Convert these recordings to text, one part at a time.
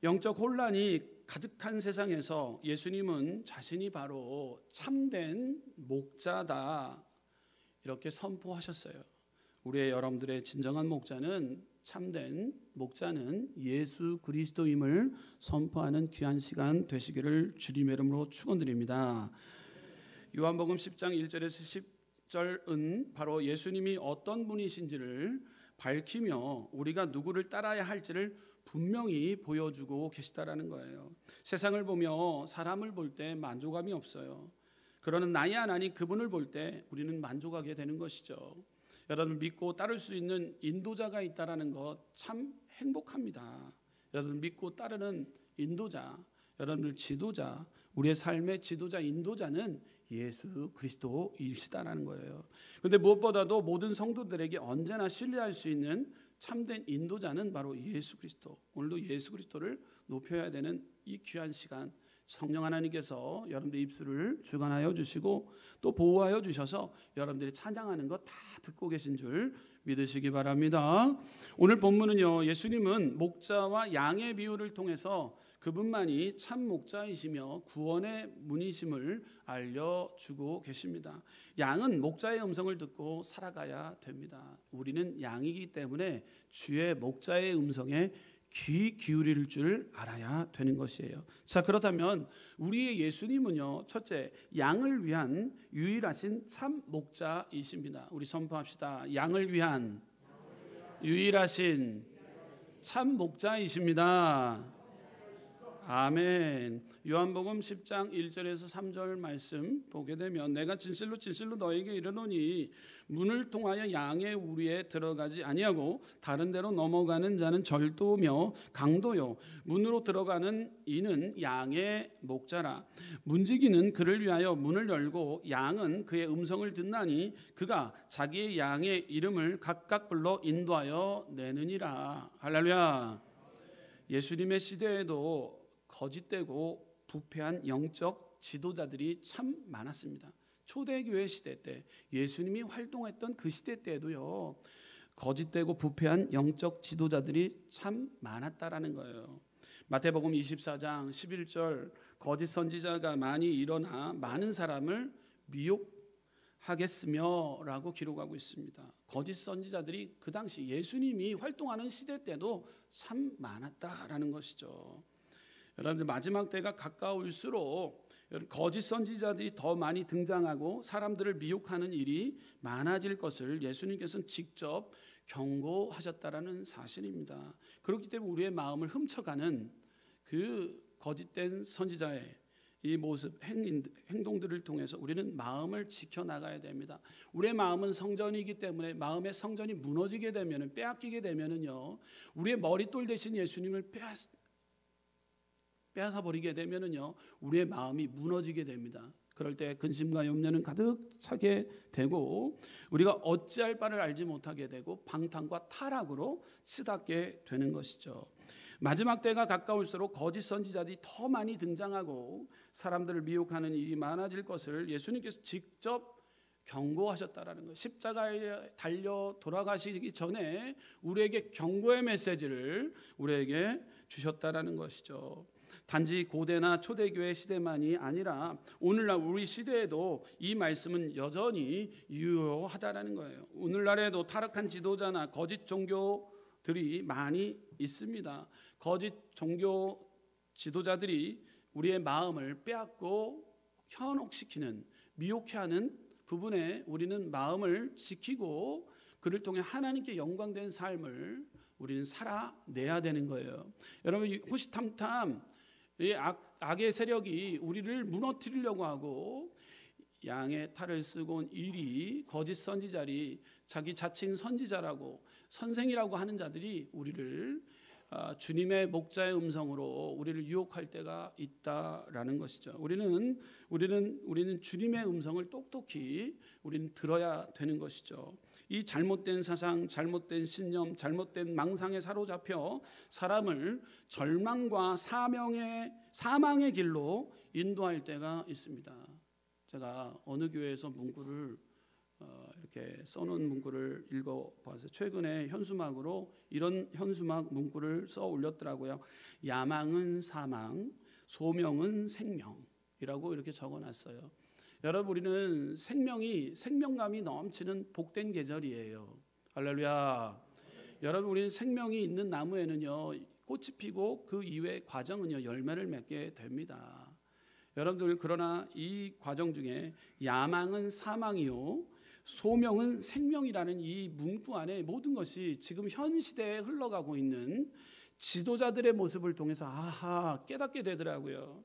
영적 혼란이 가득한 세상에서 예수님은 자신이 바로 참된 목자다 이렇게 선포하셨어요. 우리의 여러분들의 진정한 목자는, 참된 목자는 예수 그리스도임을 선포하는 귀한 시간 되시기를 주님의 이름으로 축원드립니다. 요한복음 10장 1절에서 10절은 바로 예수님이 어떤 분이신지를 밝히며 우리가 누구를 따라야 할지를 분명히 보여주고 계시다라는 거예요. 세상을 보며 사람을 볼 때 만족감이 없어요. 그러는 나의 하나님 그분을 볼 때 우리는 만족하게 되는 것이죠. 여러분 믿고 따를 수 있는 인도자가 있다라는 것 참 행복합니다. 여러분 믿고 따르는 인도자, 여러분들 지도자, 우리의 삶의 지도자, 인도자는 예수 그리스도이시다라는 거예요. 그런데 무엇보다도 모든 성도들에게 언제나 신뢰할 수 있는 참된 인도자는 바로 예수 그리스도. 오늘도 예수 그리스도를 높여야 되는 이 귀한 시간, 성령 하나님께서 여러분들의 입술을 주관하여 주시고 또 보호하여 주셔서 여러분들이 찬양하는 거 다 듣고 계신 줄 믿으시기 바랍니다. 오늘 본문은요, 예수님은 목자와 양의 비유를 통해서 그분만이 참 목자이시며 구원의 문이심을 알려주고 계십니다. 양은 목자의 음성을 듣고 살아가야 됩니다. 우리는 양이기 때문에 주의 목자의 음성에 귀 기울일 줄 알아야 되는 것이에요. 자, 그렇다면 우리의 예수님은요, 첫째, 양을 위한 유일하신 참 목자이십니다. 우리 선포합시다. 양을 위한 유일하신 참 목자이십니다. 아멘. 요한복음 10장 1절에서 3절 말씀 보게 되면 내가 진실로 진실로 너에게 이르노니 문을 통하여 양의 우리에 들어가지 아니하고 다른 데로 넘어가는 자는 절도며 강도요 문으로 들어가는 이는 양의 목자라. 문지기는 그를 위하여 문을 열고 양은 그의 음성을 듣나니 그가 자기의 양의 이름을 각각 불러 인도하여 내느니라. 할렐루야. 예수님의 시대에도 거짓되고 부패한 영적 지도자들이 참 많았습니다. 초대교회 시대 때, 예수님이 활동했던 그 시대 때에도요, 거짓되고 부패한 영적 지도자들이 참 많았다라는 거예요. 마태복음 24장 11절, 거짓 선지자가 많이 일어나 많은 사람을 미혹하겠으며 라고 기록하고 있습니다. 거짓 선지자들이 그 당시 예수님이 활동하는 시대 때도 참 많았다라는 것이죠. 여러분들 마지막 때가 가까울수록 거짓 선지자들이 더 많이 등장하고 사람들을 미혹하는 일이 많아질 것을 예수님께서는 직접 경고하셨다라는 사실입니다. 그렇기 때문에 우리의 마음을 훔쳐가는 그 거짓된 선지자의 이 모습, 행동들을 통해서 우리는 마음을 지켜나가야 됩니다. 우리의 마음은 성전이기 때문에 마음의 성전이 무너지게 되면, 빼앗기게 되면은요, 우리의 머릿돌 대신 예수님을 빼앗아 버리게 되면은요, 우리의 마음이 무너지게 됩니다. 그럴 때 근심과 염려는 가득 차게 되고 우리가 어찌할 바를 알지 못하게 되고 방탕과 타락으로 치닫게 되는 것이죠. 마지막 때가 가까울수록 거짓 선지자들이 더 많이 등장하고 사람들을 미혹하는 일이 많아질 것을 예수님께서 직접 경고하셨다라는 것. 십자가에 달려 돌아가시기 전에 우리에게 경고의 메시지를 우리에게 주셨다라는 것이죠. 단지 고대나 초대교회 시대만이 아니라 오늘날 우리 시대에도 이 말씀은 여전히 유효하다라는 거예요. 오늘날에도 타락한 지도자나 거짓 종교들이 많이 있습니다. 거짓 종교 지도자들이 우리의 마음을 빼앗고 현혹시키는, 미혹해하는 부분에 우리는 마음을 지키고 그를 통해 하나님께 영광된 삶을 우리는 살아내야 되는 거예요. 여러분, 호시탐탐 이 악의 세력이 우리를 무너뜨리려고 하고 양의 탈을 쓰고 온 일이 거짓 선지자리, 자기 자칭 선지자라고 선생이라고 하는 자들이 우리를 주님의 목자의 음성으로 우리를 유혹할 때가 있다라는 것이죠. 우리는 주님의 음성을 똑똑히 우리는 들어야 되는 것이죠. 이 잘못된 사상, 잘못된 신념, 잘못된 망상에 사로잡혀 사람을 절망과 사망의 길로 인도할 때가 있습니다. 제가 어느 교회에서 문구를 이렇게 써놓은 문구를 읽어봐서 최근에 현수막으로 이런 현수막 문구를 써 올렸더라고요. 야망은 사망, 소명은 생명이라고 이렇게 적어놨어요. 여러분, 우리는 생명감이 넘치는 복된 계절이에요. 할렐루야. 여러분, 우리는 생명이 있는 나무에는요 꽃이 피고 그 이후의 과정은요 열매를 맺게 됩니다. 여러분들, 그러나 이 과정 중에 야망은 사망이요 소명은 생명이라는 이 문구 안에 모든 것이 지금 현 시대에 흘러가고 있는 지도자들의 모습을 통해서 깨닫게 되더라고요.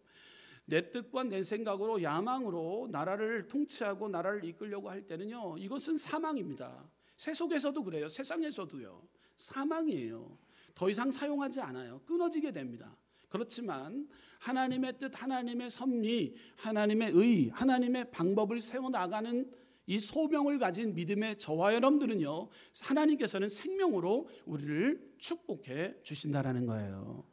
내 뜻과 내 생각으로 야망으로 나라를 통치하고 나라를 이끌려고 할 때는요 이것은 사망입니다. 세속에서도 그래요. 세상에서도요 사망이에요. 더 이상 사용하지 않아요. 끊어지게 됩니다. 그렇지만 하나님의 뜻, 하나님의 섭리, 하나님의 의, 하나님의 방법을 세워나가는 이 소명을 가진 믿음의 저와 여러분들은요 하나님께서는 생명으로 우리를 축복해 주신다라는 거예요.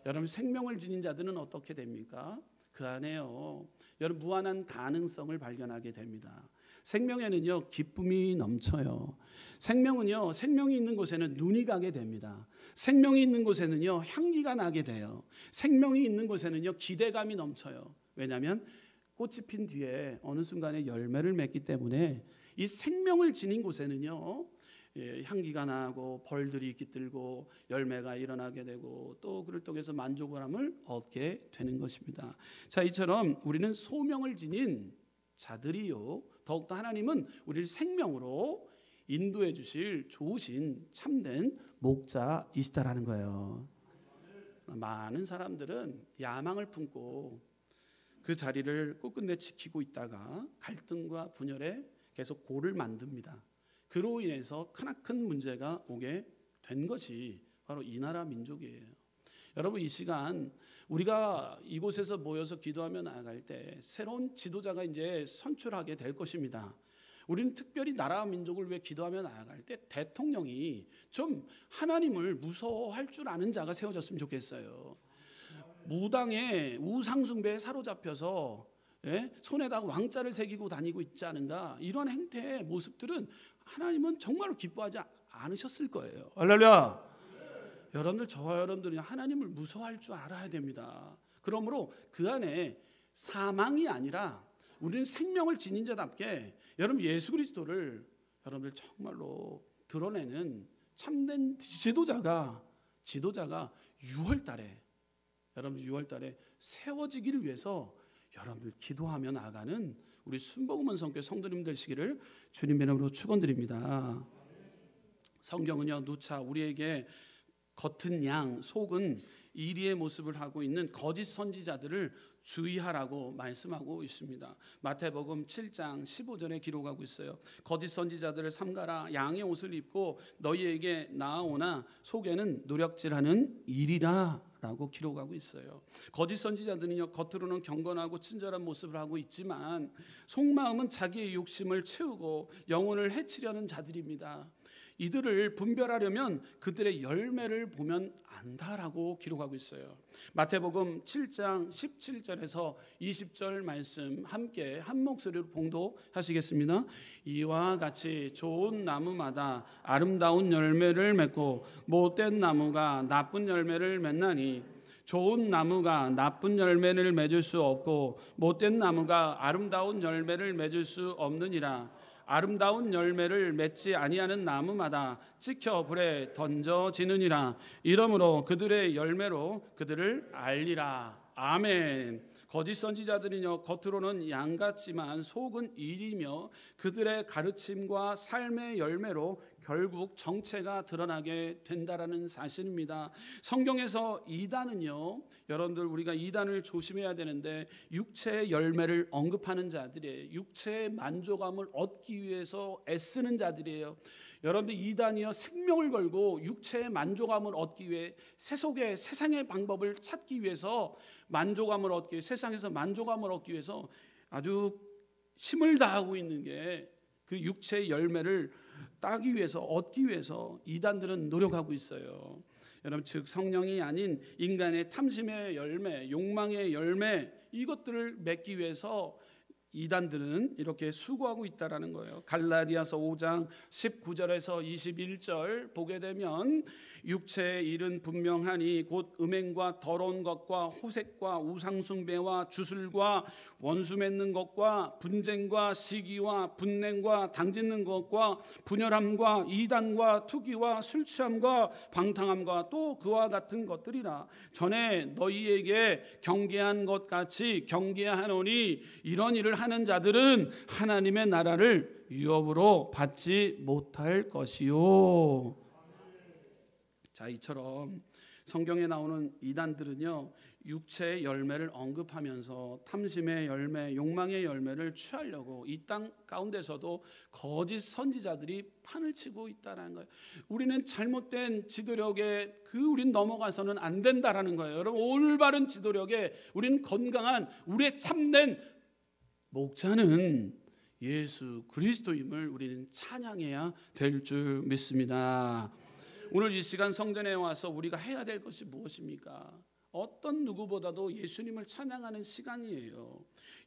여러분, 생명을 지닌 자들은 어떻게 됩니까? 그 안에요 여러분 무한한 가능성을 발견하게 됩니다. 생명에는요 기쁨이 넘쳐요. 생명은요 생명이 있는 곳에는 눈이 가게 됩니다. 생명이 있는 곳에는요 향기가 나게 돼요. 생명이 있는 곳에는요 기대감이 넘쳐요. 왜냐하면 꽃이 핀 뒤에 어느 순간에 열매를 맺기 때문에 이 생명을 지닌 곳에는요 향기가 나고 벌들이 깃들고 열매가 일어나게 되고 또 그를 통해서 만족감을 얻게 되는 것입니다. 자, 이처럼 우리는 소명을 지닌 자들이요 더욱더 하나님은 우리를 생명으로 인도해 주실 좋으신 참된 목자이시다라는 거예요. 많은 사람들은 야망을 품고 그 자리를 끝끝내 지키고 있다가 갈등과 분열에 계속 골을 만듭니다. 그로 인해서 크나큰 문제가 오게 된 것이 바로 이 나라 민족이에요. 여러분, 이 시간 우리가 이곳에서 모여서 기도하며 나아갈 때 새로운 지도자가 이제 선출하게 될 것입니다. 우리는 특별히 나라 민족을 위해 기도하며 나아갈 때 대통령이 좀 하나님을 무서워할 줄 아는 자가 세워졌으면 좋겠어요. 무당의 우상숭배에 사로잡혀서 손에다가 왕자를 새기고 다니고 있지 않은가, 이런 행태의 모습들은 하나님은 정말로 기뻐하지 않으셨을 거예요. 할렐루야. 여러분들, 저와 여러분들이 하나님을 무서워할 줄 알아야 됩니다. 그러므로 그 안에 사망이 아니라 우리는 생명을 지닌 자답게 여러분 예수 그리스도를 여러분들 정말로 드러내는 참된 지도자가 6월달에 여러분 6월달에 세워지기를 위해서 여러분들 기도하며 나아가는 우리 순복음원 성교 성도님 되시기를 주님의 이름으로 축원드립니다. 성경은요 누차 우리에게 겉은 양 속은 이리의 모습을 하고 있는 거짓 선지자들을 주의하라고 말씀하고 있습니다. 마태복음 7장 15절에 기록하고 있어요. 거짓 선지자들을 삼가라. 양의 옷을 입고 너희에게 나아오나 속에는 노력질하는 일이라 라고 기록하고 있어요. 거짓 선지자들은요 겉으로는 경건하고 친절한 모습을 하고 있지만 속마음은 자기의 욕심을 채우고 영혼을 해치려는 자들입니다. 이들을 분별하려면 그들의 열매를 보면 안다라고 기록하고 있어요. 마태복음 7장 17절에서 20절 말씀 함께 한 목소리로 봉독하시겠습니다. 이와 같이 좋은 나무마다 아름다운 열매를 맺고 못된 나무가 나쁜 열매를 맺나니 좋은 나무가 나쁜 열매를 맺을 수 없고 못된 나무가 아름다운 열매를 맺을 수 없느니라. 아름다운 열매를 맺지 아니하는 나무마다 찍혀 불에 던져지느니라. 이러므로 그들의 열매로 그들을 알리라. 아멘. 거짓 선지자들이요 겉으로는 양 같지만 속은 일이며 그들의 가르침과 삶의 열매로 결국 정체가 드러나게 된다라는 사실입니다. 성경에서 이단은요 여러분들 우리가 이단을 조심해야 되는데 육체의 열매를 언급하는 자들이에요. 육체의 만족감을 얻기 위해서 애쓰는 자들이에요. 여러분들 이단이요 생명을 걸고 육체의 만족감을 얻기 위해 세상의 방법을 찾기 위해서 만족감을 얻기 위해 세상에서 만족감을 얻기 위해서 아주 힘을 다하고 있는 게 그 육체의 열매를 따기 위해서 얻기 위해서 이단들은 노력하고 있어요. 여러분 즉 성령이 아닌 인간의 탐심의 열매, 욕망의 열매 이것들을 맺기 위해서 이단들은 이렇게 수고하고 있다라는 거예요. 갈라디아서 5장 19절에서 21절 보게 되면 육체의 일은 분명하니 곧 음행과 더러운 것과 호색과 우상숭배와 주술과 원수 맺는 것과 분쟁과 시기와 분냉과 당짓는 것과 분열함과 이단과 투기와 술취함과 방탕함과 또 그와 같은 것들이라. 전에 너희에게 경계한 것 같이 경계하노니 이런 일을 하는 자들은 하나님의 나라를 유업으로 받지 못할 것이요. 자, 이처럼 성경에 나오는 이단들은요, 육체의 열매를 언급하면서 탐심의 열매, 욕망의 열매를 취하려고 이 땅 가운데서도 거짓 선지자들이 판을 치고 있다는 거예요. 우리는 잘못된 지도력에 우린 넘어가서는 안 된다라는 거예요. 여러분, 올바른 지도력에 우리는 건강한 우리의 참된 목자는 예수 그리스도임을 우리는 찬양해야 될 줄 믿습니다. 오늘 이 시간 성전에 와서 우리가 해야 될 것이 무엇입니까? 어떤 누구보다도 예수님을 찬양하는 시간이에요.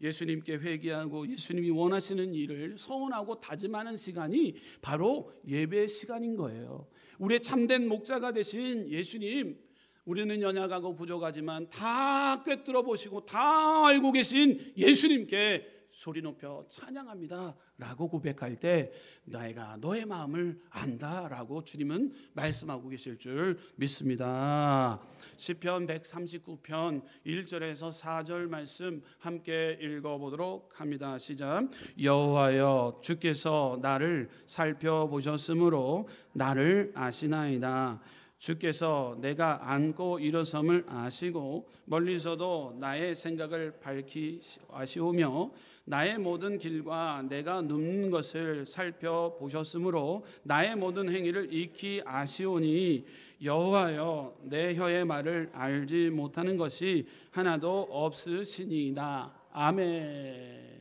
예수님께 회개하고 예수님이 원하시는 일을 서원하고 다짐하는 시간이 바로 예배 시간인 거예요. 우리의 참된 목자가 되신 예수님, 우리는 연약하고 부족하지만 다 꿰뚫어 보시고 다 알고 계신 예수님께 소리 높여 찬양합니다 라고 고백할 때 내가 너의 마음을 안다 라고 주님은 말씀하고 계실 줄 믿습니다. 시편 139편 1절에서 4절 말씀 함께 읽어보도록 합니다. 시작. 여호와여, 주께서 나를 살펴보셨으므로 나를 아시나이다. 주께서 내가 앉고 일어섬을 아시고 멀리서도 나의 생각을 밝히 아시오며 나의 모든 길과 내가 눕는 것을 살펴보셨으므로 나의 모든 행위를 익히 아시오니 여호와여, 내 혀의 말을 알지 못하는 것이 하나도 없으시니이다. 아멘.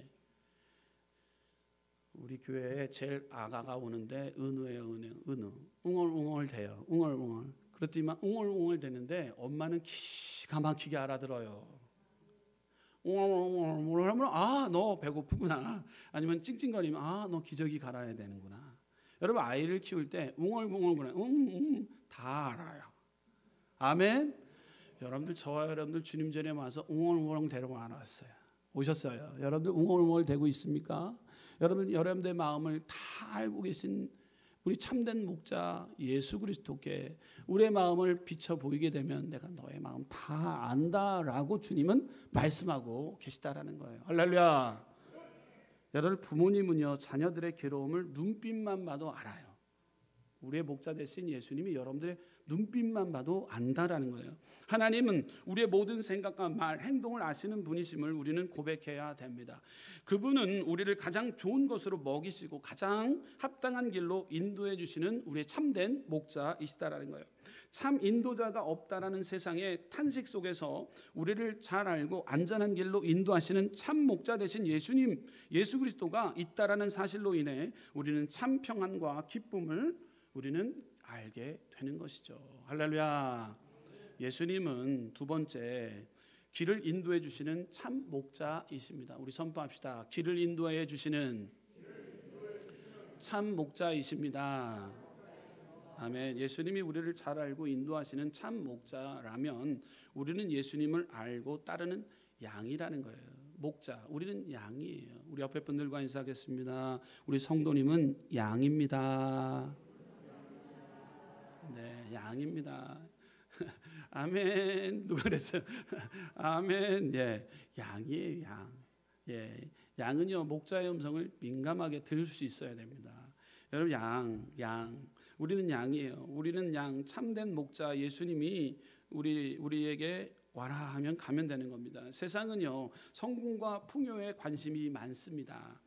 우리 교회에 제일 아가가 오는데 은우예요. 은우. 웅얼웅얼 돼요. 웅얼웅얼. 그렇지만 웅얼웅얼 되는데 엄마는 기가 막히게 알아들어요. 웅얼웅얼 하면 아, 너 배고프구나. 아니면 찡찡거리면 아, 너 기저귀 갈아야 되는구나. 여러분, 아이를 키울 때 웅얼웅얼 다 알아요. 아멘. 여러분들, 저와 여러분들 주님 전에 와서 웅얼웅얼 되라고 안 왔어요. 오셨어요. 여러분들 웅얼웅얼 되고 있습니까? 여러분들의 마음을 다 알고 계신 우리 참된 목자 예수 그리스도께 우리의 마음을 비춰 보이게 되면 내가 너의 마음 다 안다라고 주님은 말씀하고 계시다라는 거예요. 할렐루야. 여러분, 부모님은요, 자녀들의 괴로움을 눈빛만 봐도 알아요. 우리의 목자 되신 예수님이 여러분들의 눈빛만 봐도 안다라는 거예요. 하나님은 우리의 모든 생각과 말, 행동을 아시는 분이심을 우리는 고백해야 됩니다. 그분은 우리를 가장 좋은 것으로 먹이시고 가장 합당한 길로 인도해 주시는 우리의 참된 목자이시다라는 거예요. 참 인도자가 없다라는 세상의 탄식 속에서 우리를 잘 알고 안전한 길로 인도하시는 참 목자 되신 예수님, 예수 그리스도가 있다라는 사실로 인해 우리는 참 평안과 기쁨을 우리는 알게 되는 것이죠. 할렐루야. 예수님은 두 번째 길을 인도해 주시는 참 목자이십니다. 우리 선포합시다. 길을 인도해 주시는 참 목자이십니다. 아멘. 예수님이 우리를 잘 알고 인도하시는 참 목자라면 우리는 예수님을 알고 따르는 양이라는 거예요. 목자, 우리는 양이에요. 우리 옆에 분들과 인사하겠습니다. 우리 성도님은 양입니다. 네, 양입니다. 아멘. 누가 그랬어요? 아멘. 예, 양이에요, 양. 예, 양은요, 목자의 음성을 민감하게 들을 수 있어야 됩니다. 여러분, 양. 우리는 양이에요. 우리는 양, 참된 목자 예수님이 우리에게 와라 하면 가면 되는 겁니다. 세상은요, 성공과 풍요에 관심이 많습니다.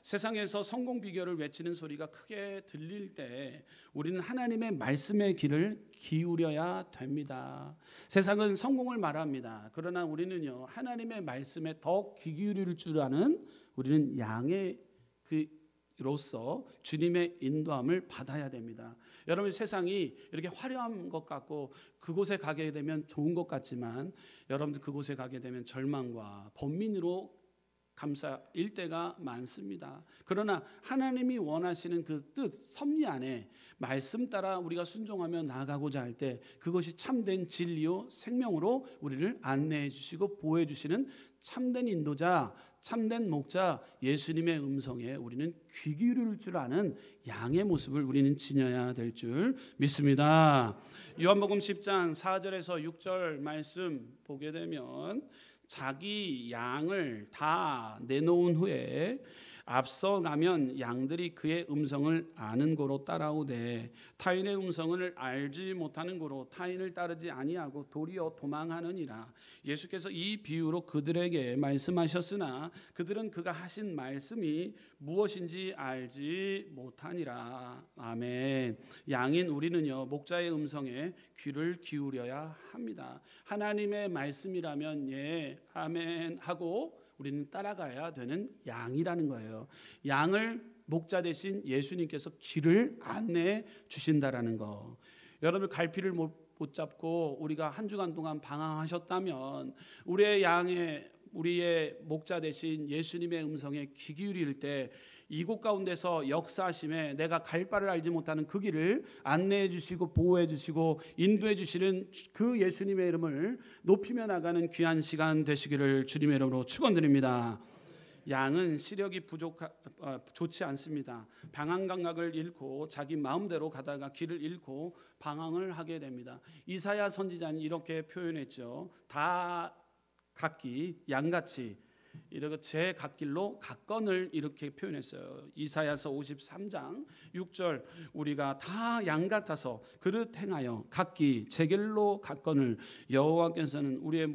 세상에서 성공 비결을 외치는 소리가 크게 들릴 때 우리는 하나님의 말씀의 귀를 기울여야 됩니다. 세상은 성공을 말합니다. 그러나 우리는요, 하나님의 말씀에 더 귀 기울일 줄 아는 우리는 양의 로서 주님의 인도함을 받아야 됩니다. 여러분, 세상이 이렇게 화려한 것 같고 그곳에 가게 되면 좋은 것 같지만 여러분들 그곳에 가게 되면 절망과 번민으로 감사일 때가 많습니다. 그러나 하나님이 원하시는 그 뜻, 섭리 안에 말씀 따라 우리가 순종하며 나아가고자 할 때 그것이 참된 진리요 생명으로 우리를 안내해 주시고 보호해 주시는 참된 인도자, 참된 목자 예수님의 음성에 우리는 귀 기울일 줄 아는 양의 모습을 우리는 지녀야 될 줄 믿습니다. 요한복음 10장 4절에서 6절 말씀 보게 되면 자기 양을 다 내놓은 후에 앞서가면 양들이 그의 음성을 아는 고로 따라오되 타인의 음성을 알지 못하는 고로 타인을 따르지 아니하고 도리어 도망하느니라. 예수께서 이 비유로 그들에게 말씀하셨으나 그들은 그가 하신 말씀이 무엇인지 알지 못하니라. 아멘. 양인 우리는요 목자의 음성에 귀를 기울여야 합니다. 하나님의 말씀이라면 예 아멘 하고 우리는 따라가야 되는 양이라는 거예요. 양을 목자 대신 예수님께서 길을 안내해 주신다라는 거. 여러분 갈피를 못 잡고 우리가 한 주간 동안 방황하셨다면 우리의 목자 대신 예수님의 음성에 귀 기울일 때 이곳 가운데서 역사하심에 내가 갈 바를 알지 못하는 그 길을 안내해 주시고 보호해 주시고 인도해 주시는 그 예수님의 이름을 높이며 나가는 귀한 시간 되시기를 주님의 이름으로 축원드립니다. 양은 시력이 좋지 않습니다. 방황 감각을 잃고 자기 마음대로 가다가 길을 잃고 방황을 하게 됩니다. 이사야 선지자는 이렇게 표현했죠. 다 각기 양같이 이렇게 제 갓길로 갓건을 이렇게 표현했어요. 이사야서 53장 6절 우리가 다 양 같아서 그릇 행하여 각기 제 길로 갓건을 여호와께서는 우리의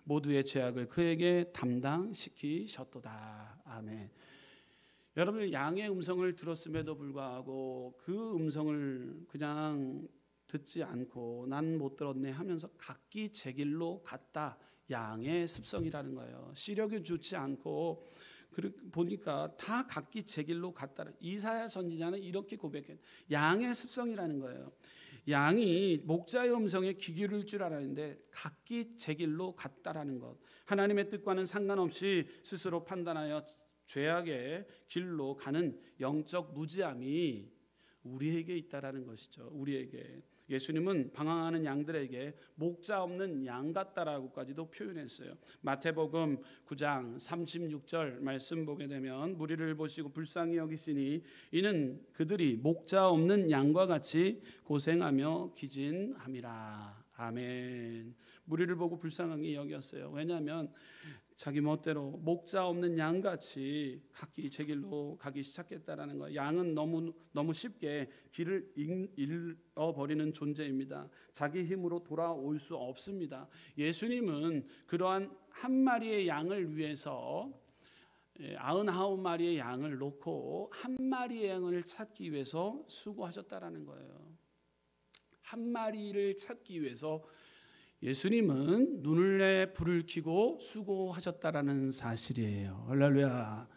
모두의 죄악을 그에게 담당시키셨도다. 아멘. 여러분 양의 음성을 들었음에도 불구하고 그 음성을 그냥 듣지 않고 난 못 들었네 하면서 각기 제 길로 갔다. 양의 습성이라는 거예요. 시력이 좋지 않고 보니까 다 각기 제 길로 갔다. 이사야 선지자는 이렇게 고백했. 양의 습성이라는 거예요. 양이 목자의 음성에 귀 기울일 줄 알았는데 각기 제 길로 갔다라는 것. 하나님의 뜻과는 상관없이 스스로 판단하여 죄악의 길로 가는 영적 무지함이 우리에게 있다라는 것이죠. 우리에게. 예수님은 방황하는 양들에게 목자 없는 양 같다라고까지도 표현했어요. 마태복음 9장 36절 말씀 보게 되면 무리를 보시고 불쌍히 여기시니 이는 그들이 목자 없는 양과 같이 고생하며 기진함이라. 아멘. 무리를 보고 불쌍하게 여겼어요. 왜냐하면 자기 멋대로 목자 없는 양같이 각기 제 길로 가기 시작했다라는 거예요. 양은 너무 쉽게 길을 잃어버리는 존재입니다. 자기 힘으로 돌아올 수 없습니다. 예수님은 그러한 한 마리의 양을 위해서 99마리의 양을 놓고 한 마리의 양을 찾기 위해서 수고하셨다라는 거예요. 한 마리를 찾기 위해서 예수님은 눈을 내 불을 켜고 수고하셨다라는 사실이에요. 할렐루야.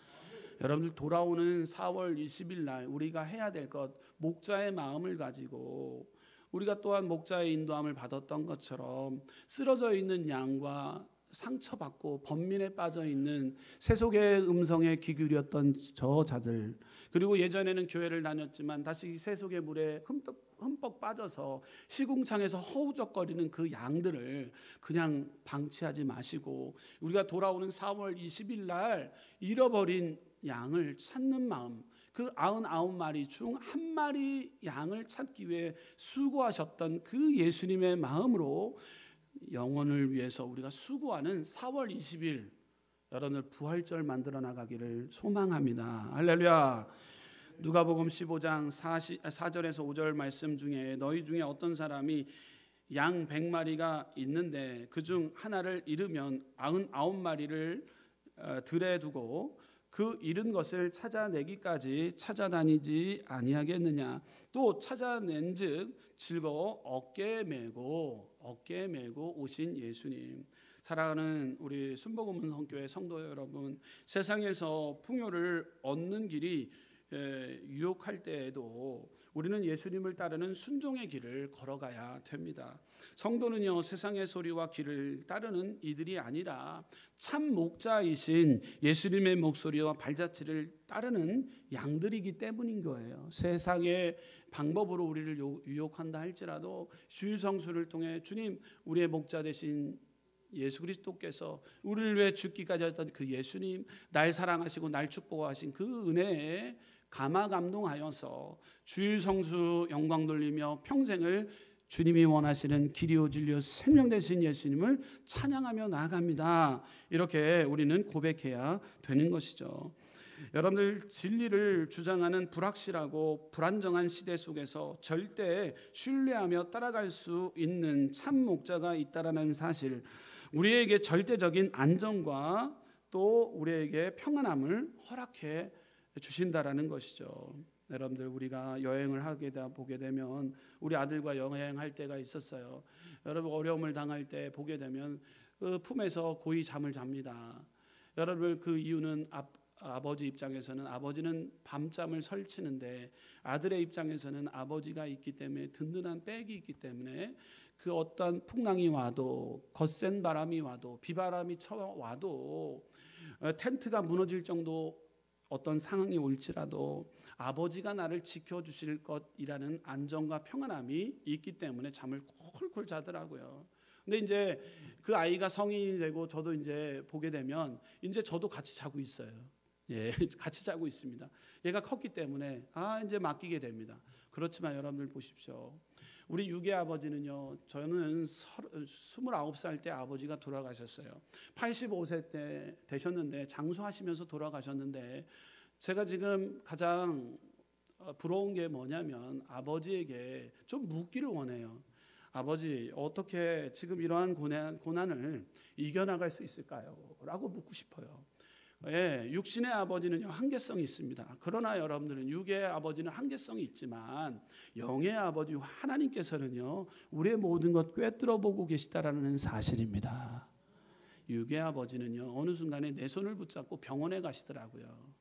여러분들 돌아오는 4월 20일 날 우리가 해야 될 것 목자의 마음을 가지고 우리가 또한 목자의 인도함을 받았던 것처럼 쓰러져 있는 양과 상처받고 번민에 빠져 있는 세속의 음성에 귀 기울였던 저자들 그리고 예전에는 교회를 다녔지만 다시 세속의 물에 흠뻑 빠져서 시궁창에서 허우적거리는 그 양들을 그냥 방치하지 마시고 우리가 돌아오는 4월 20일 날 잃어버린 양을 찾는 마음 그 99마리 중 한 마리 양을 찾기 위해 수고하셨던 그 예수님의 마음으로 영혼을 위해서 우리가 수고하는 4월 20일 여러분들 부활절 만들어 나가기를 소망합니다. 할렐루야. 누가복음 15장 4절에서 5절 말씀 중에 너희 중에 어떤 사람이 양 100마리가 있는데 그중 하나를 잃으면 99마리를 들에 두고 그 잃은 것을 찾아내기까지 찾아다니지 아니하겠느냐. 또 찾아낸즉 즐거워 어깨에 메고 오신 예수님. 사랑하는 우리 순복음 성교회 성도 여러분, 세상에서 풍요를 얻는 길이 유혹할 때에도 우리는 예수님을 따르는 순종의 길을 걸어가야 됩니다. 성도는요, 세상의 소리와 길을 따르는 이들이 아니라 참 목자이신 예수님의 목소리와 발자취를 따르는 양들이기 때문인 거예요. 세상의 방법으로 우리를 유혹한다 할지라도 주일 성수를 통해 주님, 우리의 목자 되신 예수 그리스도께서 우리를 위해 죽기까지 했던 그 예수님, 날 사랑하시고 날 축복하신 그 은혜에 감화 감동하여서 주일 성수 영광 돌리며 평생을 주님이 원하시는 길이요 진리요 생명 되신 예수님을 찬양하며 나아갑니다. 이렇게 우리는 고백해야 되는 것이죠. 여러분들, 진리를 주장하는 불확실하고 불안정한 시대 속에서 절대 신뢰하며 따라갈 수 있는 참 목자가 있다라는 사실, 우리에게 절대적인 안정과 또 우리에게 평안함을 허락해 주신다라는 것이죠. 여러분들, 우리가 여행을 보게 되면 우리 아들과 여행할 때가 있었어요. 여러분, 어려움을 당할 때 보게 되면 그 품에서 고이 잠을 잡니다. 여러분, 그 이유는 아버지 입장에서는 아버지는 밤잠을 설치는데 아들의 입장에서는 아버지가 있기 때문에 든든한 백이 있기 때문에 그 어떤 풍랑이 와도 거센 바람이 와도 비바람이 쳐와도 텐트가 무너질 정도 어떤 상황이 올지라도 아버지가 나를 지켜주실 것이라는 안정과 평안함이 있기 때문에 잠을 콜콜 자더라고요. 근데 이제 그 아이가 성인이 되고 저도 이제 보게 되면 이제 저도 같이 자고 있어요. 예, 같이 자고 있습니다. 얘가 컸기 때문에 이제 맡기게 됩니다. 그렇지만 여러분들 보십시오. 우리 유괴 아버지는요, 저는 29살 때 아버지가 돌아가셨어요. 85세 때 되셨는데 장수하시면서 돌아가셨는데 제가 지금 가장 부러운 게 뭐냐면 아버지에게 좀 묻기를 원해요. 아버지, 어떻게 지금 이러한 고난을 이겨나갈 수 있을까요? 라고 묻고 싶어요. 예, 육신의 아버지는요, 한계성이 있습니다. 그러나 여러분들은 육의 아버지는 한계성이 있지만 영의 아버지 하나님께서는요, 우리의 모든 것 꿰뚫어 보고 계시다라는 사실입니다. 육의 아버지는요, 어느 순간에 내 손을 붙잡고 병원에 가시더라고요.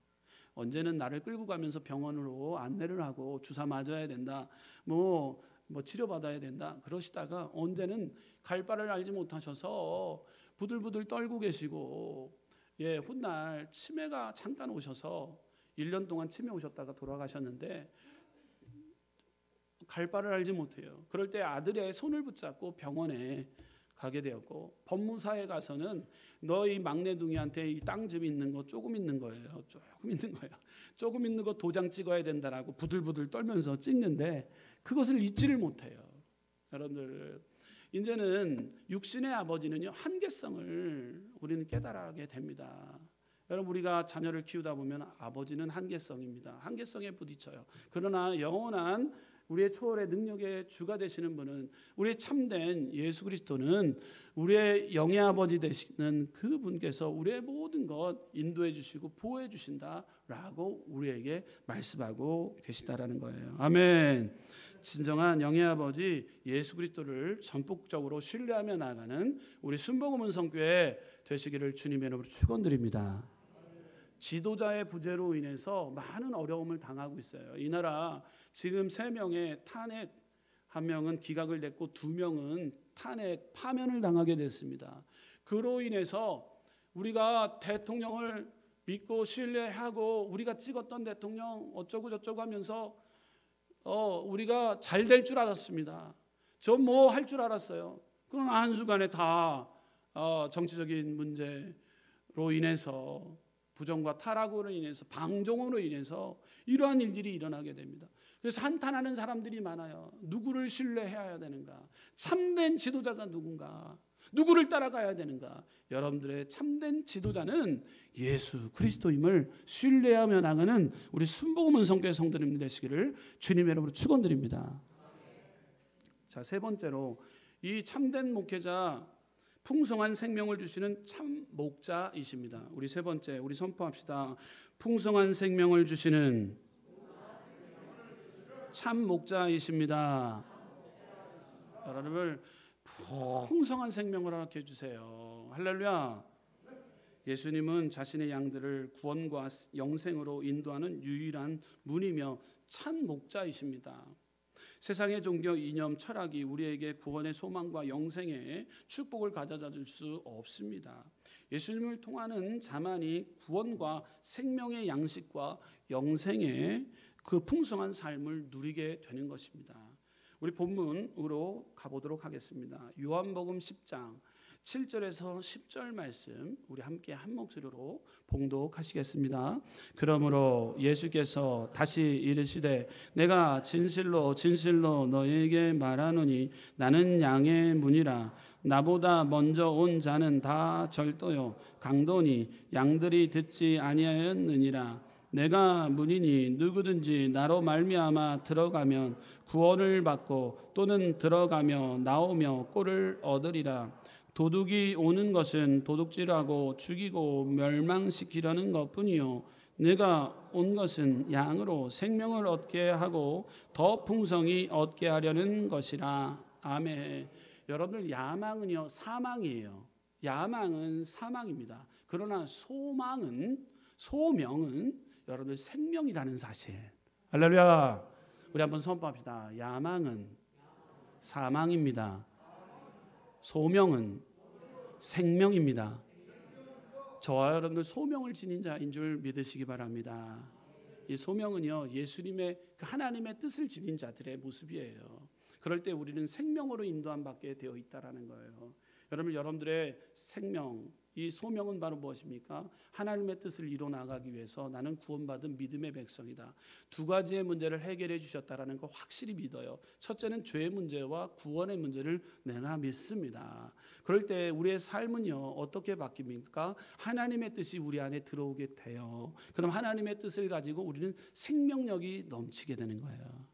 언제는 나를 끌고 가면서 병원으로 안내를 하고 주사 맞아야 된다, 뭐 치료받아야 된다 그러시다가 언제는 갈 바를 알지 못하셔서 부들부들 떨고 계시고, 예, 훗날 치매가 잠깐 오셔서 1년 동안 치매 오셨다가 돌아가셨는데 갈 바를 알지 못해요. 그럴 때 아들의 손을 붙잡고 병원에 가게 되었고, 법무사에 가서는 너희 막내둥이한테 이 땅 좀 있는 거 조금 있는 거예요. 조금 있는 거 도장 찍어야 된다라고 부들부들 떨면서 찍는데 그것을 잊지를 못해요. 여러분들, 이제는 육신의 아버지는요, 한계성을 우리는 깨달아게 됩니다. 여러분, 우리가 자녀를 키우다 보면 아버지는 한계성입니다. 한계성에 부딪혀요. 그러나 영원한 우리의 초월의 능력의 주가 되시는 분은, 우리의 참된 예수 그리스도는 우리의 영의 아버지 되시는 그 분께서 우리의 모든 것 인도해 주시고 보호해 주신다라고 우리에게 말씀하고 계시다라는 거예요. 아멘. 진정한 영의 아버지 예수 그리스도를 전폭적으로 신뢰하며 나아가는 우리 순복음 은성교회 되시기를 주님의 이름으로 축원드립니다. 지도자의 부재로 인해서 많은 어려움을 당하고 있어요. 이 나라 지금 3명의 탄핵, 1명은 기각을 냈고 2명은 탄핵 파면을 당하게 됐습니다. 그로 인해서 우리가 대통령을 믿고 신뢰하고 우리가 찍었던 대통령 어쩌고 저쩌고 하면서 우리가 잘 될 줄 알았습니다. 저 뭐 할 줄 알았어요. 그러나 한순간에 다 정치적인 문제로 인해서, 부정과 타락으로 인해서, 방종으로 인해서 이러한 일들이 일어나게 됩니다. 그래서 한탄하는 사람들이 많아요. 누구를 신뢰해야 되는가? 참된 지도자가 누군가? 누구를 따라가야 되는가? 여러분들의 참된 지도자는 예수 그리스도임을 신뢰하며 나가는 우리 순복음 은성교회 성도님 되시기를 주님의 이름으로 축원드립니다. 자, 3번째로 이 참된 목회자, 풍성한 생명을 주시는 참 목자이십니다. 우리 3번째, 우리 선포합시다. 풍성한 생명을 주시는 참 목자이십니다. 여러분을 풍성한 생명을 허락해 주세요. 할렐루야. 예수님은 자신의 양들을 구원과 영생으로 인도하는 유일한 문이며 참 목자이십니다. 세상의 종교, 이념, 철학이 우리에게 구원의 소망과 영생의 축복을 가져다 줄 수 없습니다. 예수님을 통하는 자만이 구원과 생명의 양식과 영생의 그 풍성한 삶을 누리게 되는 것입니다. 우리 본문으로 가보도록 하겠습니다. 요한복음 10장 7절에서 10절 말씀 우리 함께 한 목소리로 봉독하시겠습니다. 그러므로 예수께서 다시 이르시되 내가 진실로 진실로 너희에게 말하노니 나는 양의 문이라. 나보다 먼저 온 자는 다 절도요 강도니 양들이 듣지 아니하였느니라. 내가 문이니 누구든지 나로 말미암아 들어가면 구원을 받고 또는 들어가며 나오며 꼴을 얻으리라. 도둑이 오는 것은 도둑질하고 죽이고 멸망시키려는 것뿐이요 내가 온 것은 양으로 생명을 얻게 하고 더 풍성히 얻게 하려는 것이라. 아멘. 여러분들, 야망은요 사망이에요. 야망은 사망입니다. 그러나 소명은 여러분들 생명이라는 사실. 할렐루야. 우리 한번 선포합시다. 야망은 사망입니다. 소명은 생명입니다. 저와 여러분들 소명을 지닌 자인 줄 믿으시기 바랍니다. 이 소명은요 예수님의 그 하나님의 뜻을 지닌 자들의 모습이에요. 그럴 때 우리는 생명으로 인도함 받게 되어 있다라는 거예요. 여러분들의 생명, 이 소명은 바로 무엇입니까? 하나님의 뜻을 이뤄 나가기 위해서 나는 구원받은 믿음의 백성이다. 두 가지의 문제를 해결해 주셨다라는 거 확실히 믿어요. 첫째는 죄의 문제와 구원의 문제를 내가 믿습니다. 그럴 때 우리의 삶은요 어떻게 바뀝니까? 하나님의 뜻이 우리 안에 들어오게 돼요. 그럼 하나님의 뜻을 가지고 우리는 생명력이 넘치게 되는 거예요.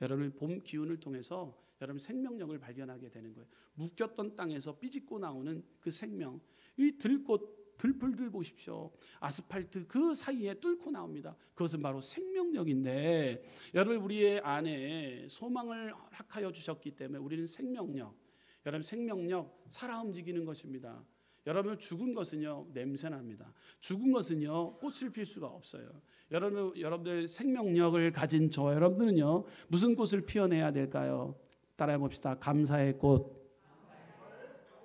여러분, 봄 기운을 통해서 여러분 생명력을 발견하게 되는 거예요. 묶였던 땅에서 삐집고 나오는 그 생명, 이 들꽃, 들풀들 보십시오. 아스팔트 그 사이에 뚫고 나옵니다. 그것은 바로 생명력인데, 여러분 우리의 안에 소망을 허락하여 주셨기 때문에 우리는 생명력, 여러분 생명력 살아 움직이는 것입니다. 여러분 죽은 것은요 냄새납니다. 죽은 것은요 꽃을 필 수가 없어요. 여러분들 생명력을 가진 저 여러분들은요 무슨 꽃을 피워내야 될까요? 따라해 봅시다. 감사의 꽃,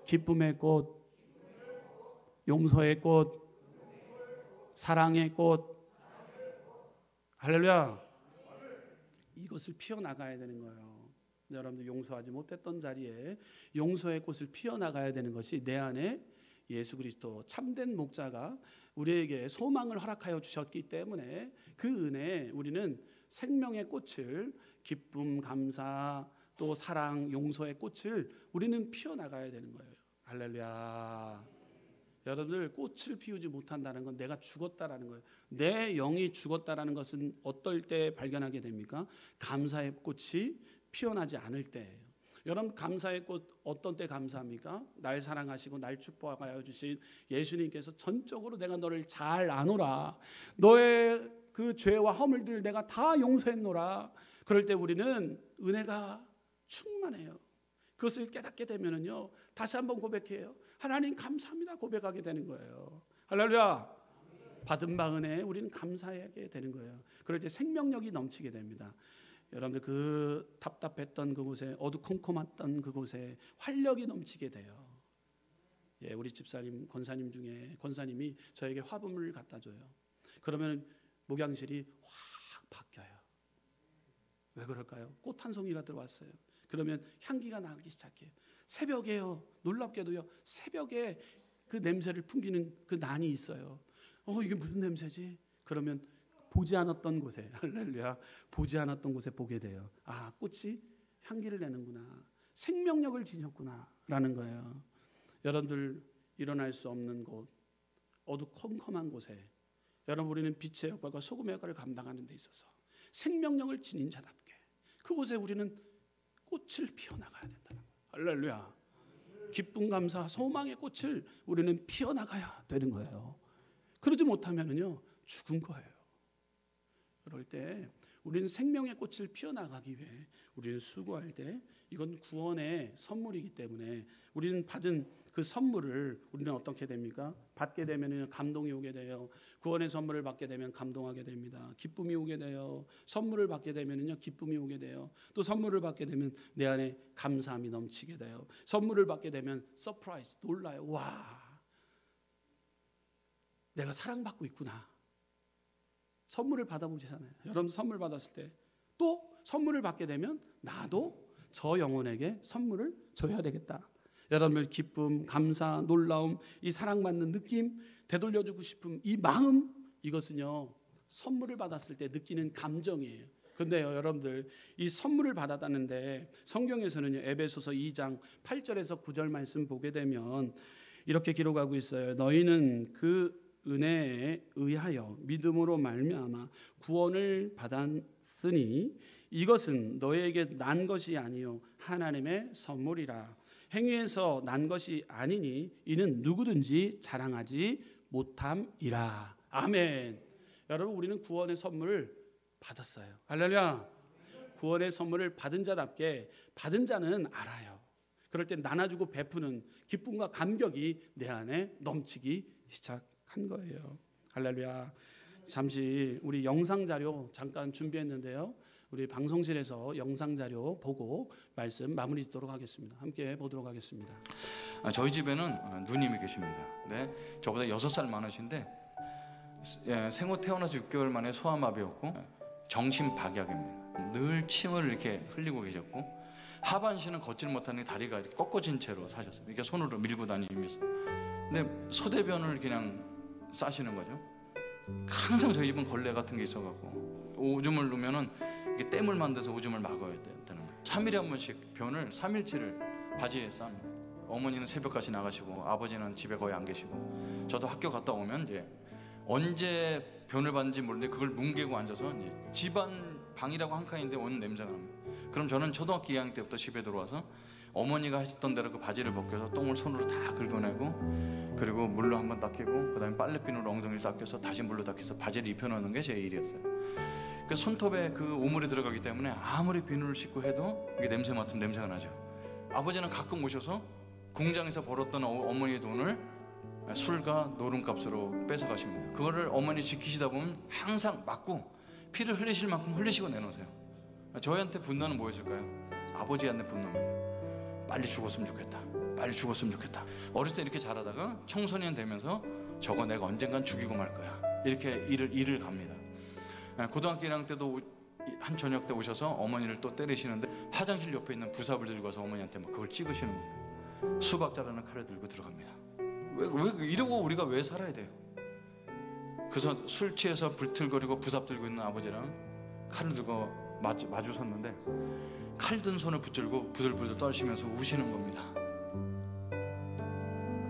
기쁨의 꽃, 용서의 꽃, 사랑의 꽃. 할렐루야. 이것을 피워나가야 되는 거예요. 여러분들 용서하지 못했던 자리에 용서의 꽃을 피워나가야 되는 것이 내 안에 예수 그리스도 참된 목자가 우리에게 소망을 허락하여 주셨기 때문에 그 은혜에 우리는 생명의 꽃을, 기쁨, 감사, 또 사랑, 용서의 꽃을 우리는 피워나가야 되는 거예요. 할렐루야. 여러분들 꽃을 피우지 못한다는 건 내가 죽었다라는 거예요. 내 영이 죽었다라는 것은 어떨 때 발견하게 됩니까? 감사의 꽃이 피어나지 않을 때예요. 여러분 감사의 꽃 어떤 때 감사합니까? 날 사랑하시고 날 축복하여 주신 예수님께서 전적으로 내가 너를 잘 아노라. 너의 그 죄와 허물들을 내가 다 용서했노라. 그럴 때 우리는 은혜가 충만해요. 그것을 깨닫게 되면은요 다시 한번 고백해요. 하나님 감사합니다 고백하게 되는 거예요. 할렐루야. 받은 바 은혜에 우리는 감사하게 되는 거예요. 그럴 때 생명력이 넘치게 됩니다. 여러분들 그 답답했던 그곳에, 어두컴컴했던 그곳에 활력이 넘치게 돼요. 예, 우리 집사님, 권사님 중에 권사님이 저에게 화분을 갖다 줘요. 그러면 목양실이 확 바뀌어요. 왜 그럴까요? 꽃 한 송이가 들어왔어요. 그러면 향기가 나기 시작해요. 새벽에요. 놀랍게도요. 새벽에 그 냄새를 풍기는 그 난이 있어요. 이게 무슨 냄새지? 그러면 보지 않았던 곳에, 할렐루야, 보지 않았던 곳에 보게 돼요. 아, 꽃이 향기를 내는구나. 생명력을 지녔구나 라는 거예요. 여러분들 일어날 수 없는 곳, 어두컴컴한 곳에 여러분 우리는 빛의 역할과 소금의 역할을 감당하는 데 있어서 생명력을 지닌 자답게 그곳에 우리는 꽃을 피워나가야 된다는 거예요. 할렐루야. 기쁨, 감사, 소망의 꽃을 우리는 피워나가야 되는 거예요. 그러지 못하면은요 죽은 거예요. 그럴 때 우리는 생명의 꽃을 피워나가기 위해 우리는 수고할 때 이건 구원의 선물이기 때문에 우리는 받은 그 선물을 우리는 어떻게 됩니까? 받게 되면 감동이 오게 돼요. 구원의 선물을 받게 되면 감동하게 됩니다. 기쁨이 오게 돼요. 선물을 받게 되면요 기쁨이 오게 돼요. 또 선물을 받게 되면 내 안에 감사함이 넘치게 돼요. 선물을 받게 되면 서프라이즈, 놀라요. 와, 내가 사랑받고 있구나. 선물을 받아보시잖아요. 여러분 선물 받았을 때 또 선물을 받게 되면 나도 저 영혼에게 선물을 줘야 되겠다. 여러분들 기쁨, 감사, 놀라움, 이 사랑받는 느낌, 되돌려주고 싶은 이 마음, 이것은요 선물을 받았을 때 느끼는 감정이에요. 근데요 여러분들 이 선물을 받았다는데 성경에서는요 에베소서 2장 8절에서 9절 말씀 보게 되면 이렇게 기록하고 있어요. 너희는 그 은혜에 의하여 믿음으로 말미암아 구원을 받았으니 이것은 너희에게 난 것이 아니요 하나님의 선물이라. 행위에서 난 것이 아니니 이는 누구든지 자랑하지 못함이라. 아멘. 여러분 우리는 구원의 선물을 받았어요. 할렐루야. 구원의 선물을 받은 자답게 받은 자는 알아요. 그럴 때 나눠주고 베푸는 기쁨과 감격이 내 안에 넘치기 시작한 거예요. 할렐루야. 잠시 우리 영상 자료 잠깐 준비했는데요. 우리 방송실에서 영상 자료 보고 말씀 마무리 짓도록 하겠습니다. 함께 보도록 하겠습니다. 저희 집에는 누님이 계십니다. 네, 저보다 6살 많으신데 생후 태어나서 6개월 만에 소아마비였고 정신박약입니다. 늘 침을 이렇게 흘리고 계셨고 하반신은 걷질 못하는 다리가 이렇게 꺾어진 채로 사셨어요. 이렇게 손으로 밀고 다니면서. 근데 소대변을 그냥 싸시는 거죠. 항상 저희 집은 걸레 같은 게 있어갖고 오줌을 누면은 이게 땜을 만들어서 오줌을 막아야 되는 거예요. 3일에 한 번씩 변을 3일치를 바지에 쌉니다. 어머니는 새벽까지 나가시고 아버지는 집에 거의 안 계시고 저도 학교 갔다 오면 이제 언제 변을 받는지 모르는데 그걸 뭉개고 앉아서 이제 집안 방이라고 한 칸인데 오는 냄새가 납니다. 그럼 저는 초등학교 2학년 때부터 집에 들어와서 어머니가 하셨던 대로 그 바지를 벗겨서 똥을 손으로 다 긁어내고 그리고 물로 한번 닦이고 그 다음에 빨래비누로 엉덩이를 닦여서 다시 물로 닦여서 바지를 입혀놓는 게 제 일이었어요. 그 손톱에 그 오물이 들어가기 때문에 아무리 비누를 씻고 해도 이게 냄새 맡으면 냄새가 나죠. 아버지는 가끔 오셔서 공장에서 벌었던 어머니의 돈을 술과 노름값으로 뺏어가십니다. 그거를 어머니 지키시다 보면 항상 맞고 피를 흘리실 만큼 흘리시고 내놓으세요. 저희한테 분노는 뭐였을까요? 아버지한테 분노입니다. 빨리 죽었으면 좋겠다. 빨리 죽었으면 좋겠다. 어렸을 때 이렇게 자라다가 청소년 되면서 저거 내가 언젠간 죽이고 말 거야. 이렇게 일을 갑니다. 고등학교 1학년 때도 한 저녁 때 오셔서 어머니를 또 때리시는데 화장실 옆에 있는 부삽을 들고 와서 어머니한테 막 그걸 찍으시는 거예요. 수박 자르는 칼을 들고 들어갑니다. 왜 이러고 우리가 왜 살아야 돼요? 그래서 술 취해서 불틀거리고 부삽 들고 있는 아버지랑 칼을 들고 마주 섰는데 칼 든 손을 붙들고 부들부들 떨시면서 우시는 겁니다.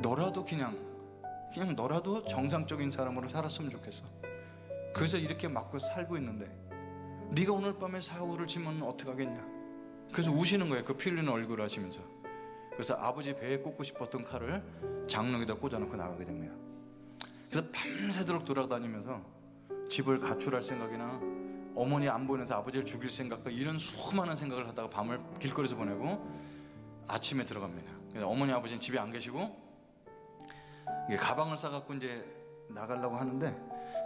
너라도 그냥 너라도 정상적인 사람으로 살았으면 좋겠어. 그래서 이렇게 맞고 살고 있는데 네가 오늘 밤에 사고를 치면 어떡하겠냐. 그래서 우시는 거예요. 그 피 흘리는 얼굴을 하시면서. 그래서 아버지 배에 꽂고 싶었던 칼을 장롱에다 꽂아놓고 나가게 됩니다. 그래서 밤새도록 돌아다니면서 집을 가출할 생각이나 어머니 안 보이면서 아버지를 죽일 생각과 이런 수많은 생각을 하다가 밤을 길거리에서 보내고 아침에 들어갑니다. 그래서 어머니 아버지는 집에 안 계시고 가방을 싸갖고 이제 나가려고 하는데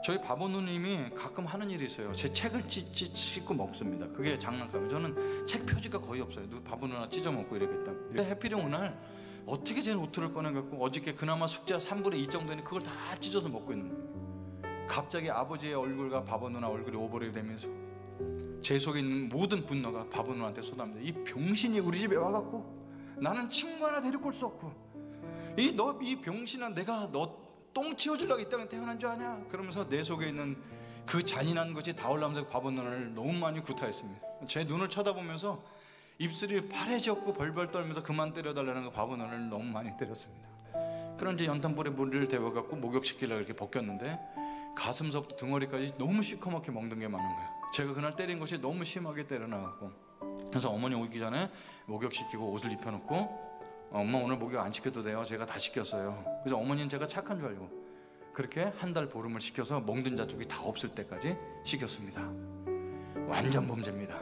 저희 바보 누님이 가끔 하는 일이 있어요. 제 책을 찢고 먹습니다. 그게 장난감이에요. 저는 책 표지가 거의 없어요. 바보 누나 찢어 먹고 이러겠다. 해피령 오늘 어떻게 제 노트를 꺼내갖고 어저께 그나마 숙제 3분의 2 정도니 그걸 다 찢어서 먹고 있는 거예요. 갑자기 아버지의 얼굴과 바보 누나 얼굴이 오버랩 되면서 제 속에 있는 모든 분노가 바보 누나한테 쏟아집니다. 이 병신이 우리 집에 와갖고 나는 친구 하나 데리고 올 수 없고 이 병신아 내가 너 똥 치워주려고 이 땅에 태어난 줄 아냐? 그러면서 내 속에 있는 그 잔인한 것이 다 올라오면서 바보 누나를 너무 많이 구타했습니다. 제 눈을 쳐다보면서 입술이 파래졌고 벌벌 떨면서 그만 때려달라는 거 바보 누나를 너무 많이 때렸습니다. 그런 이제 연탄불에 물을 데워갖고 목욕시키려고 이렇게 벗겼는데 가슴서부터 등허리까지 너무 시커멓게 먹는 게 많은 거예요. 제가 그날 때린 것이 너무 심하게 때려나갔고 그래서 어머니 오기 전에 목욕시키고 옷을 입혀놓고 엄마 오늘 목욕 안 시켜도 돼요. 제가 다 시켰어요. 그래서 어머니는 제가 착한 줄 알고 그렇게 한 달 보름을 시켜서 먹는 자tuk이 다 없을 때까지 시켰습니다. 완전 범죄입니다.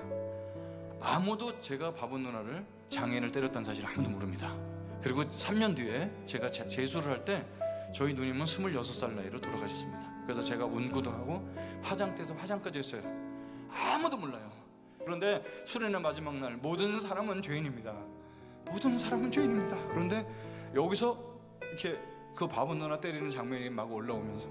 아무도 제가 바보 누나를 장애인을 때렸다는 사실을 아무도 모릅니다. 그리고 3년 뒤에 제가 재수를 할 때 저희 누님은 26살 나이로 돌아가셨습니다. 그래서 제가 운구도 하고 화장대에서 화장까지 했어요. 아무도 몰라요. 그런데 수련의 마지막 날, 모든 사람은 죄인입니다. 모든 사람은 죄인입니다. 그런데 여기서 이렇게 그 바보 누나 때리는 장면이 막 올라오면서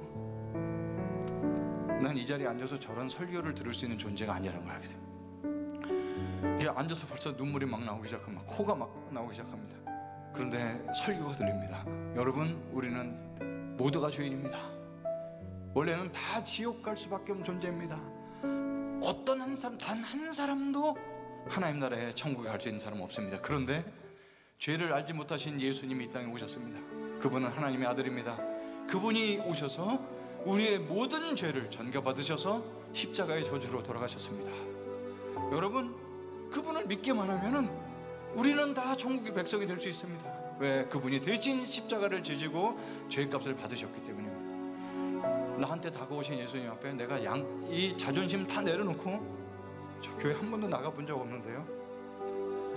난 이 자리에 앉아서 저런 설교를 들을 수 있는 존재가 아니라는 걸 알게 돼요. 이게 앉아서 벌써 눈물이 막 나오기 시작합니다. 코가 막 나오기 시작합니다. 그런데 설교가 들립니다. 여러분, 우리는 모두가 죄인입니다. 원래는 다 지옥 갈 수밖에 없는 존재입니다. 어떤 한 사람, 단 한 사람도 하나님 나라에 천국에 갈 수 있는 사람은 없습니다. 그런데 죄를 알지 못하신 예수님이 이 땅에 오셨습니다. 그분은 하나님의 아들입니다. 그분이 오셔서 우리의 모든 죄를 전가받으셔서 십자가의 저주로 돌아가셨습니다. 여러분, 그분을 믿기만 하면은 우리는 다 천국의 백성이 될 수 있습니다. 왜? 그분이 대신 십자가를 지시고 죄값을 받으셨기 때문입니다. 나한테 다가오신 예수님 앞에 내가 이 자존심 다 내려놓고, 저 교회 한 번도 나가본 적 없는데요,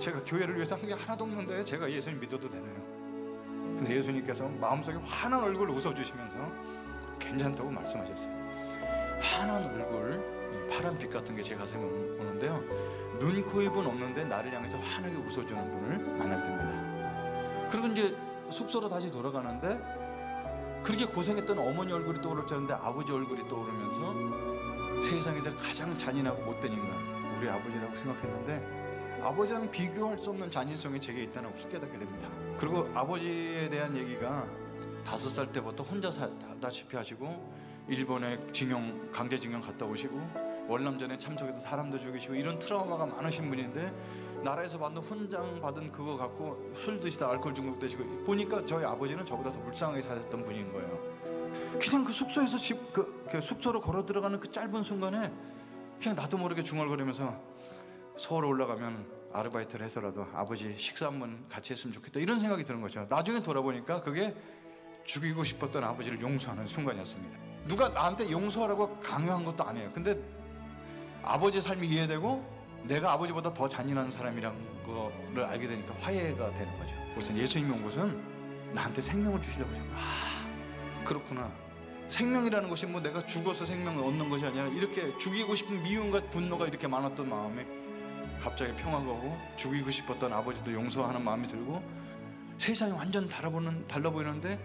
제가 교회를 위해서 한 게 하나도 없는데 제가 예수님 믿어도 되나요? 근데 예수님께서 마음속에 환한 얼굴을 웃어주시면서 괜찮다고 말씀하셨어요. 환한 얼굴, 파란 빛 같은 게 제 가슴에 오는데요, 눈, 코, 입은 없는데 나를 향해서 환하게 웃어주는 분을 만나게 됩니다. 그리고 이제 숙소로 다시 돌아가는데 그렇게 고생했던 어머니 얼굴이 떠오를 줄 알았는데 아버지 얼굴이 떠오르면서 세상에서 가장 잔인하고 못된 인간, 우리 아버지라고 생각했는데 아버지랑 비교할 수 없는 잔인성이 제게 있다는 것을 깨닫게 됩니다. 그리고 아버지에 대한 얘기가 5살 때부터 혼자 살다시피 하시고 일본에 강제징용 갔다 오시고 월남전에 참석해서 사람도 죽이시고 이런 트라우마가 많으신 분인데 나라에서 받는 훈장 받은 그거 갖고 술 드시다 알코올 중독되시고 보니까 저희 아버지는 저보다 더 불쌍하게 사셨던 분인 거예요. 그냥 그 숙소에서 그 숙소로 걸어 들어가는 그 짧은 순간에 그냥 나도 모르게 중얼거리면서 서울 올라가면 아르바이트를 해서라도 아버지 식사 한번 같이 했으면 좋겠다, 이런 생각이 드는 거죠. 나중에 돌아보니까 그게 죽이고 싶었던 아버지를 용서하는 순간이었습니다. 누가 나한테 용서하라고 강요한 것도 아니에요. 근데 아버지의 삶이 이해되고 내가 아버지보다 더 잔인한 사람이란 거를 알게 되니까 화해가 되는 거죠. 그래서 예수님이 온 것은 나한테 생명을 주시려고 하죠. 아, 그렇구나. 생명이라는 것이 뭐 내가 죽어서 생명을 얻는 것이 아니라 이렇게 죽이고 싶은 미움과 분노가 이렇게 많았던 마음에 갑자기 평화가 오고 죽이고 싶었던 아버지도 용서하는 마음이 들고 세상이 완전 달라 보이는데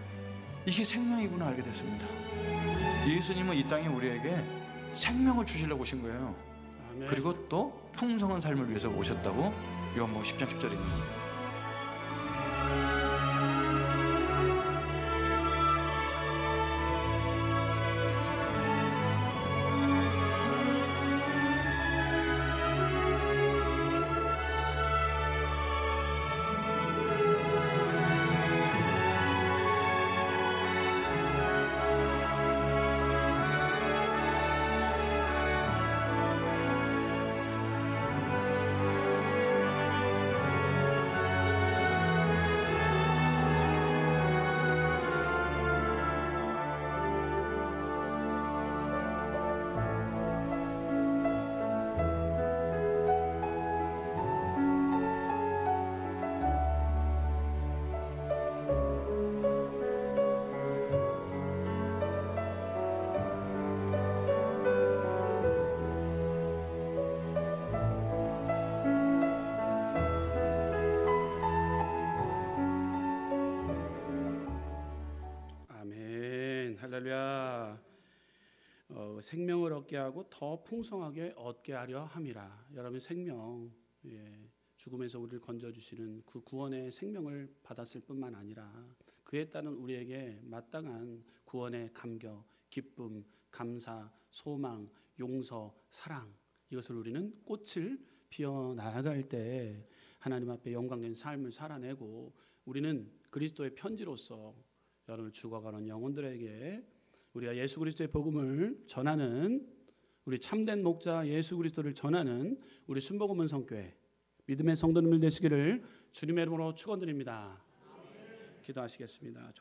이게 생명이구나 알게 됐습니다. 예수님은 이 땅에 우리에게 생명을 주시려고 오신 거예요. 아멘. 그리고 또 풍성한 삶을 위해서 오셨다고 요한복음 10장 10절에 있습니다. 할렐루야. 생명을 얻게 하고 더 풍성하게 얻게 하려 함이라. 여러분, 생명, 죽음에서 우리를 건져주시는 그 구원의 생명을 받았을 뿐만 아니라 그에 따른 우리에게 마땅한 구원의 감격, 기쁨, 감사, 소망, 용서, 사랑, 이것을 우리는 꽃을 피어나갈 때 하나님 앞에 영광된 삶을 살아내고 우리는 그리스도의 편지로서 여러분 죽어가는 영혼들에게 우리가 예수 그리스도의 복음을 전하는, 우리 참된 목자 예수 그리스도를 전하는 우리 순복음은 성교회 믿음의 성도님들 되시기를 주님의 이름으로 축원드립니다. 기도하시겠습니다.